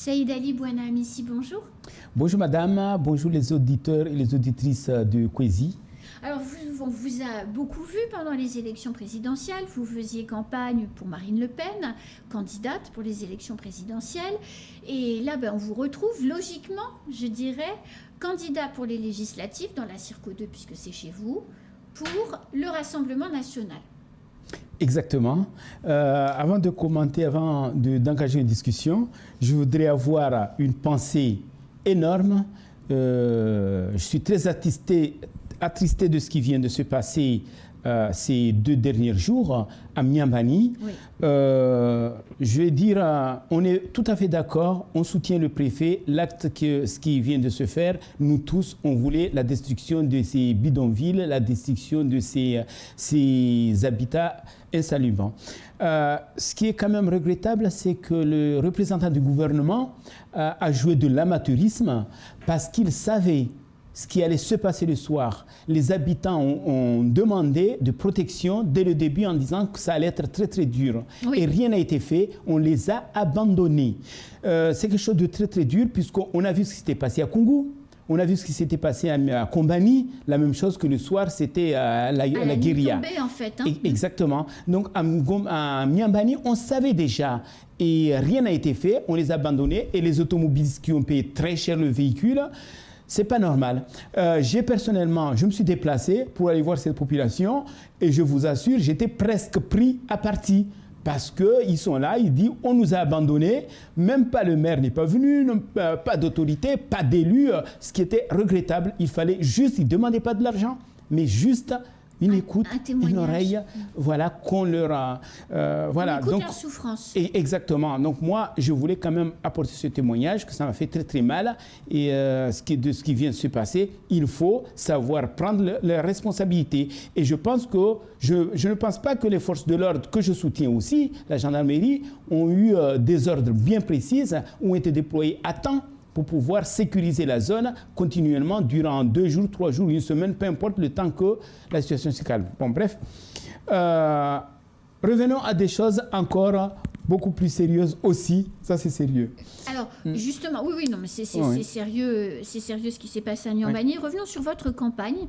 Saïd Ali Bouanamissi, bonjour. Bonjour madame, bonjour les auditeurs et les auditrices de Kwezi. Alors, on vous a beaucoup vu pendant les élections présidentielles. Vous faisiez campagne pour Marine Le Pen, candidate pour les élections présidentielles. Et là, on vous retrouve logiquement, je dirais, candidat pour les législatives dans la Circo 2, puisque c'est chez vous, pour le Rassemblement national. Exactement. Avant de commenter, d'engager une discussion, je voudrais avoir une pensée énorme. Je suis très attristé de ce qui vient de se passer ces 2 derniers jours à Miambani. Oui. Je vais dire, on est tout à fait d'accord, on soutient le préfet, ce qui vient de se faire. Nous tous, on voulait la destruction de ces bidonvilles, la destruction de ces habitats insalubres. Ce qui est quand même regrettable, c'est que le représentant du gouvernement a joué de l'amateurisme parce qu'il savait ce qui allait se passer le soir. Les habitants ont demandé de protection dès le début en disant que ça allait être très très dur. Oui. Et rien n'a été fait, on les a abandonnés. C'est quelque chose de très très dur puisqu'on a vu ce qui s'était passé à Kungu, on a vu ce qui s'était passé à Kombani, la même chose que le soir c'était à la guérilla. En fait, hein. Exactement. Donc à Miambani, on savait déjà et rien n'a été fait, on les a abandonnés et les automobilistes qui ont payé très cher le véhicule, c'est pas normal. Je me suis déplacé pour aller voir cette population et je vous assure, j'étais presque pris à partie parce qu'ils sont là, ils disent on nous a abandonnés, même pas le maire n'est pas venu, pas d'autorité, pas d'élu, ce qui était regrettable. Il fallait juste, ils ne demandaient pas de l'argent, mais juste une écoute, une oreille, voilà, qu'on leur a... voilà. Donc, leur souffrance. Exactement. Donc moi, je voulais quand même apporter ce témoignage, que ça m'a fait très très mal. Et de ce qui vient de se passer, il faut savoir prendre les responsabilités. Et je pense que, je ne pense pas que les forces de l'ordre, que je soutiens aussi, la gendarmerie, ont eu des ordres bien précis, ont été déployés à temps, pour pouvoir sécuriser la zone continuellement durant 2 jours, 3 jours, 1 semaine, peu importe le temps que la situation se calme. Bon, bref. Revenons à des choses encore beaucoup plus sérieuses aussi. Ça, c'est sérieux. Alors, justement, oui, non, mais c'est sérieux ce qui s'est passé à Niambani. Oui. Revenons sur votre campagne.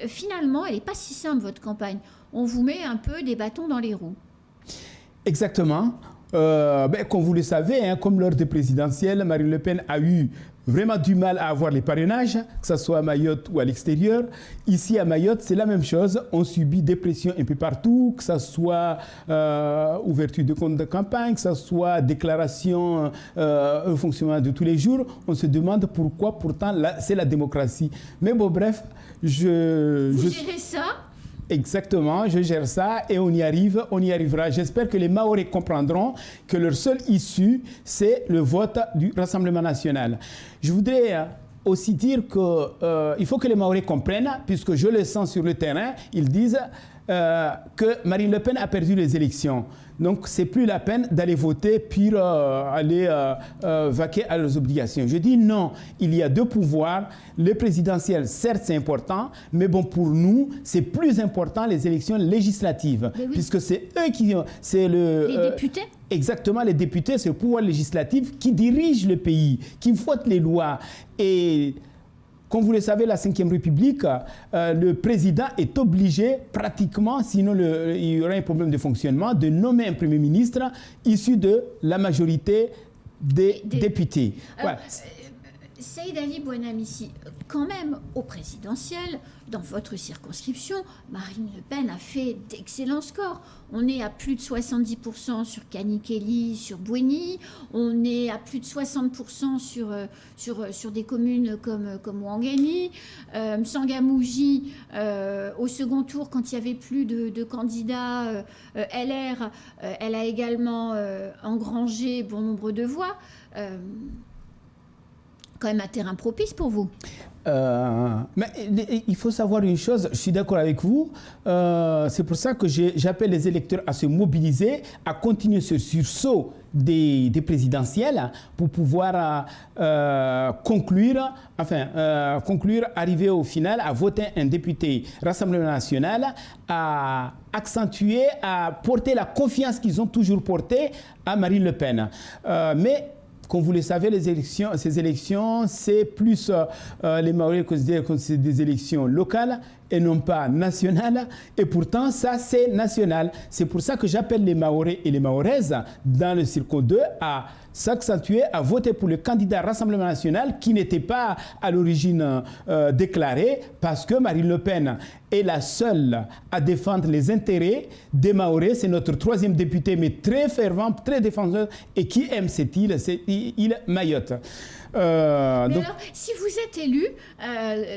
Finalement, elle n'est pas si simple, votre campagne. On vous met un peu des bâtons dans les roues. Exactement. Comme vous le savez, comme lors des présidentielles, Marine Le Pen a eu vraiment du mal à avoir les parrainages, que ce soit à Mayotte ou à l'extérieur. Ici, à Mayotte, c'est la même chose. On subit des pressions un peu partout, que ce soit ouverture de compte de campagne, que ce soit déclaration au fonctionnement de tous les jours. On se demande pourquoi, pourtant, c'est la démocratie. Mais bon, bref, Vous gérez ça ? Exactement, je gère ça et on y arrivera. J'espère que les Mahorais comprendront que leur seule issue, c'est le vote du Rassemblement national. Je voudrais aussi dire qu'il faut que les Mahorais comprennent, puisque je le sens sur le terrain, ils disent que Marine Le Pen a perdu les élections. Donc, ce n'est plus la peine d'aller voter puis aller vaquer à leurs obligations. Je dis non, il y a 2 pouvoirs. Le présidentiel, certes, c'est important, mais bon, pour nous, c'est plus important les élections législatives, puisque c'est eux qui... les députés. Exactement, les députés, c'est le pouvoir législatif qui dirige le pays, qui vote les lois. Et... comme vous le savez, la Ve République, le président est obligé pratiquement, sinon il y aura un problème de fonctionnement, de nommer un Premier ministre issu de la majorité des députés. Alors, voilà. Saïd Ali Bouanamissi, quand même, au présidentiel, dans votre circonscription, Marine Le Pen a fait d'excellents scores. On est à plus de 70% sur Kanikeli, sur Bouéni. On est à plus de 60% sur des communes comme Ouangani. Msangamouji, au second tour, quand il n'y avait plus de candidats LR, elle a également engrangé bon nombre de voix. Quand même un terrain propice pour vous. Mais il faut savoir une chose, je suis d'accord avec vous, c'est pour ça que j'appelle les électeurs à se mobiliser, à continuer ce sursaut des présidentielles pour pouvoir conclure, arriver au final à voter un député Rassemblement national, à accentuer, à porter la confiance qu'ils ont toujours portée à Marine Le Pen. Mais comme vous le savez, ces élections, c'est plus les Maoris considèrent que c'est des élections locales et non pas nationales. Et pourtant, ça, c'est national. C'est pour ça que j'appelle les Maoris et les Maoraises dans le Circo 2 à s'accentuer, à voter pour le candidat Rassemblement national qui n'était pas à l'origine déclaré, parce que Marine Le Pen est la seule à défendre les intérêts des Mahorais. C'est notre 3e député, mais très fervent, très défenseur, et qui aime cette île, Mayotte. Mais alors, si vous êtes élu,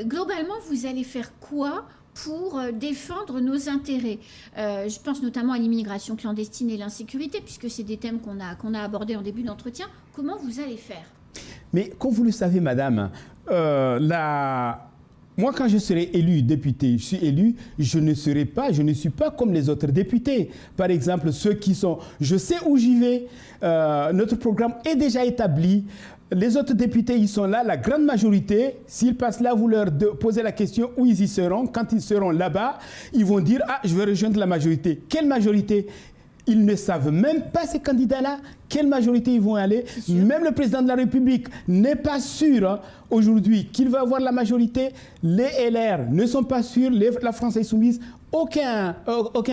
globalement, vous allez faire quoi pour défendre nos intérêts? Je pense notamment à l'immigration clandestine et l'insécurité, puisque c'est des thèmes qu'on a abordés en début d'entretien. Comment vous allez faire? Mais comme vous le savez, madame, moi, quand je serai élu député, je suis élu, je ne suis pas comme les autres députés. Par exemple, ceux qui sont, je sais où j'y vais, notre programme est déjà établi. Les autres députés, ils sont là, la grande majorité. S'ils passent là, vous leur posez la question où ils y seront. Quand ils seront là-bas, ils vont dire « Ah, je vais rejoindre la majorité ». Quelle majorité? Ils ne savent même pas, ces candidats-là, quelle majorité ils vont aller. Même le président de la République n'est pas sûr aujourd'hui qu'il va avoir la majorité. Les LR ne sont pas sûrs, la France Insoumise, aucun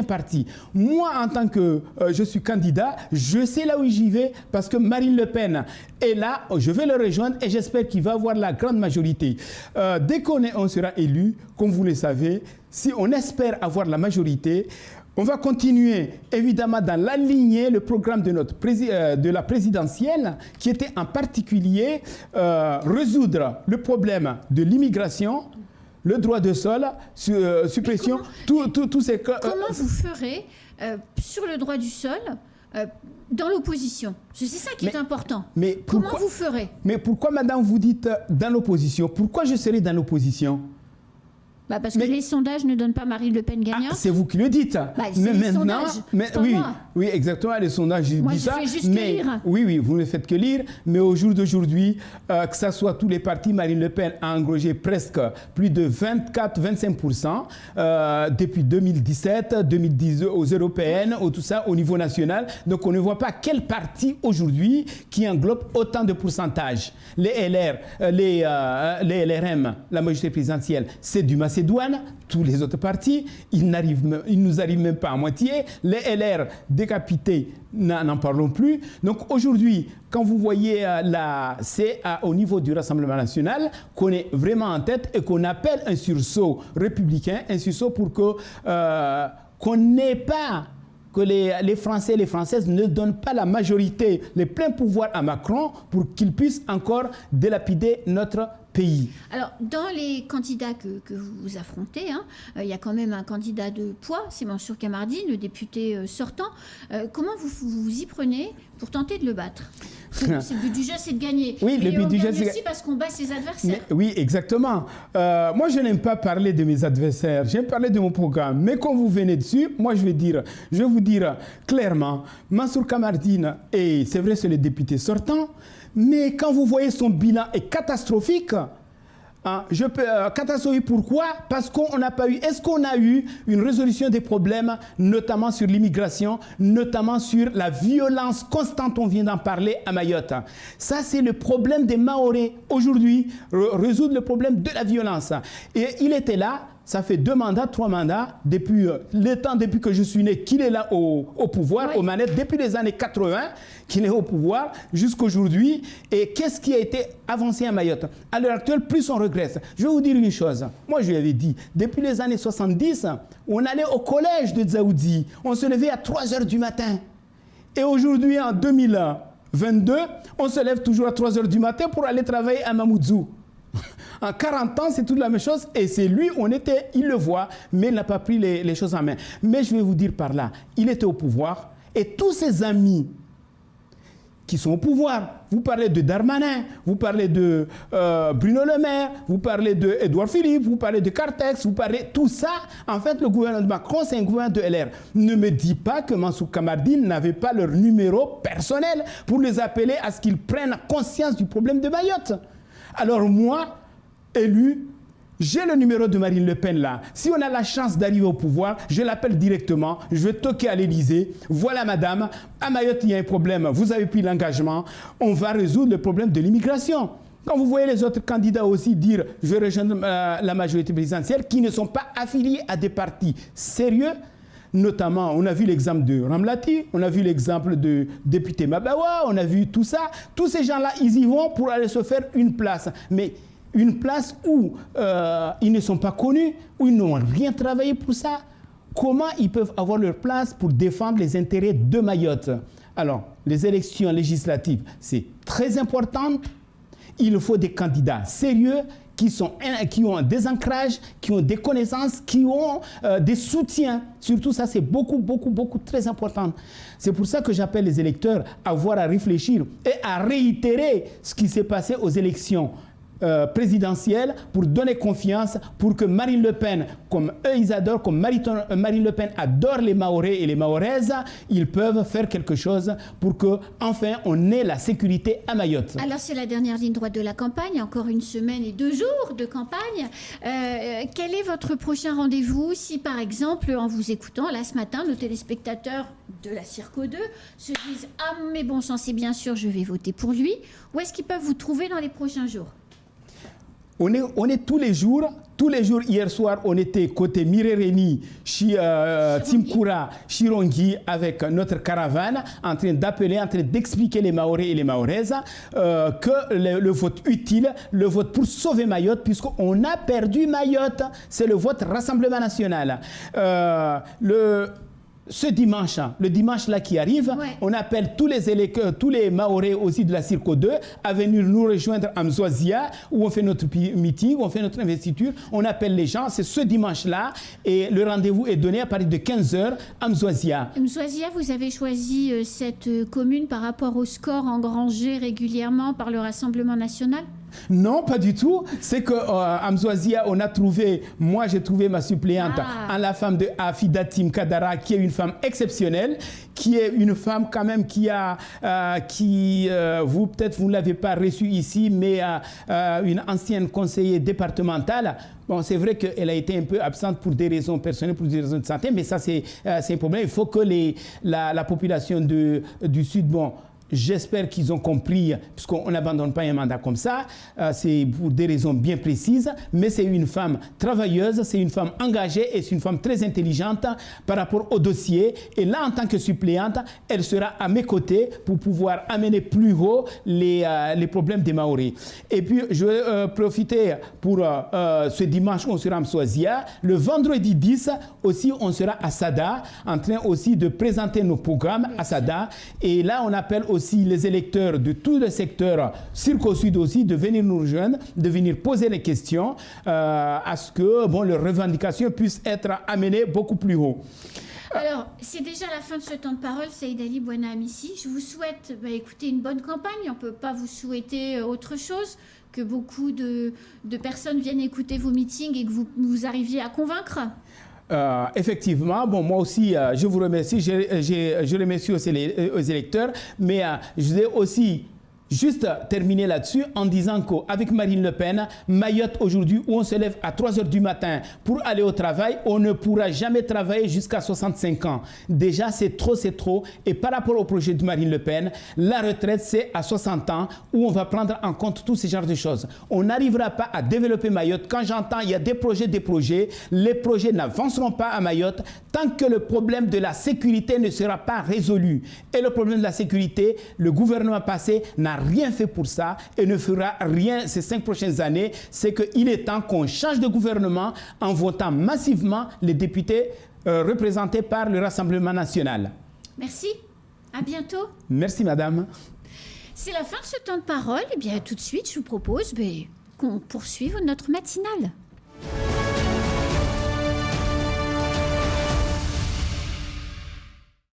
parti. Moi, en tant que je suis candidat, je sais là où j'y vais parce que Marine Le Pen est là, je vais le rejoindre et j'espère qu'il va avoir la grande majorité. Dès qu'on sera élu, comme vous le savez, si on espère avoir la majorité, on va continuer évidemment dans la lignée, le programme de la présidentielle qui était en particulier résoudre le problème de l'immigration, le droit de sol, suppression, tous ces... Comment vous ferez sur le droit du sol dans l'opposition? C'est ça qui est important. Comment vous ferez? Mais pourquoi, madame, vous dites dans l'opposition? Pourquoi je serai dans l'opposition? Parce que les sondages ne donnent pas Marine Le Pen gagnante. Ah, c'est vous qui le dites. Mais maintenant, oui, exactement, les sondages disent ça. Moi, je fais juste que lire. Oui, vous ne faites que lire. Mais au jour d'aujourd'hui, que ce soit tous les partis, Marine Le Pen a engrosé presque plus de 24-25% depuis 2017, 2010 aux européennes, tout ça au niveau national. Donc, on ne voit pas quel parti aujourd'hui qui englobe autant de pourcentage. Les LR, les LRM, la majorité présidentielle, c'est du Macédoine. Tous les autres partis, ils nous arrivent même pas à moitié. Les LR décapités, n'en parlons plus. Donc aujourd'hui, quand vous voyez c'est au niveau du Rassemblement national qu'on est vraiment en tête et qu'on appelle un sursaut républicain, un sursaut pour qu'on n'ait pas, que les Français et les Françaises ne donnent pas la majorité, les pleins pouvoirs à Macron pour qu'il puisse encore délapider notre pays. Alors, dans les candidats que vous affrontez, il y a quand même un candidat de poids, c'est Mansour Kamardine, le député sortant. Comment vous y prenez pour tenter de le battre? Le but du jeu, c'est de gagner. Oui, le but du jeu, c'est aussi parce qu'on bat ses adversaires. Oui, exactement. Moi, je n'aime pas parler de mes adversaires. J'aime parler de mon programme. Mais quand vous venez dessus, moi, je vais vous dire clairement, Mansour Kamardine, et c'est vrai, c'est le député sortant, mais quand vous voyez son bilan est catastrophique, catastrophique pourquoi? Parce qu'on n'a pas eu... Est-ce qu'on a eu une résolution des problèmes, notamment sur l'immigration, notamment sur la violence constante, on vient d'en parler à Mayotte. Ça, c'est le problème des Mahorais aujourd'hui, résoudre le problème de la violence. Et il était là. Ça fait 2 mandats, 3 mandats, depuis que je suis né, qu'il est là au pouvoir, oui, aux manettes, depuis les années 80, qu'il est au pouvoir, jusqu'à aujourd'hui. Et qu'est-ce qui a été avancé à Mayotte? À l'heure actuelle, plus on regrette. Je vais vous dire une chose. Moi, je lui avais dit, depuis les années 70, on allait au collège de Dzaoudi. On se levait à 3 heures du matin. Et aujourd'hui, en 2022, on se lève toujours à 3 heures du matin pour aller travailler à Mamoudzou. En 40 ans, c'est toute la même chose et c'est lui, il le voit, mais il n'a pas pris les choses en main. Mais je vais vous dire par là, il était au pouvoir et tous ses amis qui sont au pouvoir, vous parlez de Darmanin, vous parlez de Bruno Le Maire, vous parlez de Édouard Philippe, vous parlez de Cartex, vous parlez tout ça. En fait, le gouvernement de Macron, c'est un gouvernement de LR. Ne me dis pas que Mansour Kamardine n'avait pas leur numéro personnel pour les appeler à ce qu'ils prennent conscience du problème de Mayotte. Alors moi, élu, J'ai le numéro de Marine Le Pen là. Si on a la chance d'arriver au pouvoir, je l'appelle directement. Je vais toquer à l'Élysée. Voilà madame, à Mayotte il y a un problème. Vous avez pris l'engagement. On va résoudre le problème de l'immigration. Quand vous voyez les autres candidats aussi dire « je vais rejoindre la majorité présidentielle » qui ne sont pas affiliés à des partis sérieux, notamment, on a vu l'exemple de Ramlati, on a vu l'exemple de député Mabawa, on a vu tout ça. Tous ces gens-là, ils y vont pour aller se faire une place. Mais une place où ils ne sont pas connus, où ils n'ont rien travaillé pour ça. Comment ils peuvent avoir leur place pour défendre les intérêts de Mayotte? Alors, les élections législatives, c'est très important. Il faut des candidats sérieux qui ont des ancrages, qui ont des connaissances, qui ont des soutiens. Surtout ça, c'est beaucoup, très important. C'est pour ça que j'appelle les électeurs à avoir à réfléchir et à réitérer ce qui s'est passé aux élections présidentielle pour donner confiance, pour que Marine Le Pen, comme eux ils adorent, comme Marine Le Pen adore les Mahorais et les Mahoraises, ils peuvent faire quelque chose pour que enfin on ait la sécurité à Mayotte. Alors c'est la dernière ligne droite de la campagne, encore une semaine et 2 jours de campagne. Quel est votre prochain rendez-vous si par exemple, en vous écoutant là ce matin, nos téléspectateurs de la Circo 2 se disent « Ah mais bon sang, c'est bien sûr, je vais voter pour lui », où est-ce qu'ils peuvent vous trouver dans les prochains jours? On est tous les jours, hier soir, on était côté Mirereni, chez Timkoura, Chirongi, avec notre caravane, en train d'appeler, en train d'expliquer les Mahorais et les Mahoraises que le vote utile, le vote pour sauver Mayotte, puisqu'on a perdu Mayotte, c'est le vote Rassemblement National. Ce dimanche, le dimanche là qui arrive, on appelle tous les Mahorais aussi de la Circo 2 à venir nous rejoindre à Mzouazia où on fait notre meeting, où on fait notre investiture. On appelle les gens, c'est ce dimanche là et le rendez-vous est donné à partir de 15h à Mzouazia. Mzouazia, vous avez choisi cette commune par rapport au score engrangé régulièrement par le Rassemblement National ? Non, pas du tout. C'est qu'à Mzouazia, moi j'ai trouvé ma suppléante en la femme de Afida Tim Kadara, qui est une femme exceptionnelle, qui est une femme quand même vous peut-être vous ne l'avez pas reçue ici, mais une ancienne conseillère départementale. Bon, c'est vrai qu'elle a été un peu absente pour des raisons personnelles, pour des raisons de santé, mais ça c'est un problème. Il faut que la population du Sud, j'espère qu'ils ont compris, puisqu'on n'abandonne pas un mandat comme ça, c'est pour des raisons bien précises, mais c'est une femme travailleuse, c'est une femme engagée et c'est une femme très intelligente par rapport au dossier. Et là, en tant que suppléante, elle sera à mes côtés pour pouvoir amener plus haut les problèmes des Mahorais. Et puis, je vais profiter pour ce dimanche, on sera à Mzouazia. Le vendredi 10, aussi, on sera à Sada, en train aussi de présenter nos programmes à Sada. Et là, on appelle aussi les électeurs de tout le secteur Circo-Sud aussi de venir nous rejoindre, de venir poser les questions à ce que leurs revendications puissent être amenées beaucoup plus haut. Alors, c'est déjà la fin de ce temps de parole, Saïd Ali Bouana Amissi. Je vous souhaite écoutez, une bonne campagne. On ne peut pas vous souhaiter autre chose que beaucoup de personnes viennent écouter vos meetings et que vous arriviez à convaincre. Effectivement, moi aussi, je vous remercie. Je remercie aussi aux électeurs, mais je voudrais aussi juste terminer là-dessus en disant qu'avec Marine Le Pen, Mayotte aujourd'hui, où on se lève à 3 h du matin pour aller au travail, on ne pourra jamais travailler jusqu'à 65 ans. Déjà, c'est trop. Et par rapport au projet de Marine Le Pen, la retraite, c'est à 60 ans où on va prendre en compte tous ces genres de choses. On n'arrivera pas à développer Mayotte. Quand j'entends il y a des projets, les projets n'avanceront pas à Mayotte tant que le problème de la sécurité ne sera pas résolu. Et le problème de la sécurité, le gouvernement passé n'a rien fait pour ça et ne fera rien ces 5 prochaines années. C'est qu'il est temps qu'on change de gouvernement en votant massivement les députés représentés par le Rassemblement National. Merci. À bientôt. Merci, madame. C'est la fin de ce temps de parole. Et bien, tout de suite, je vous propose qu'on poursuive notre matinale.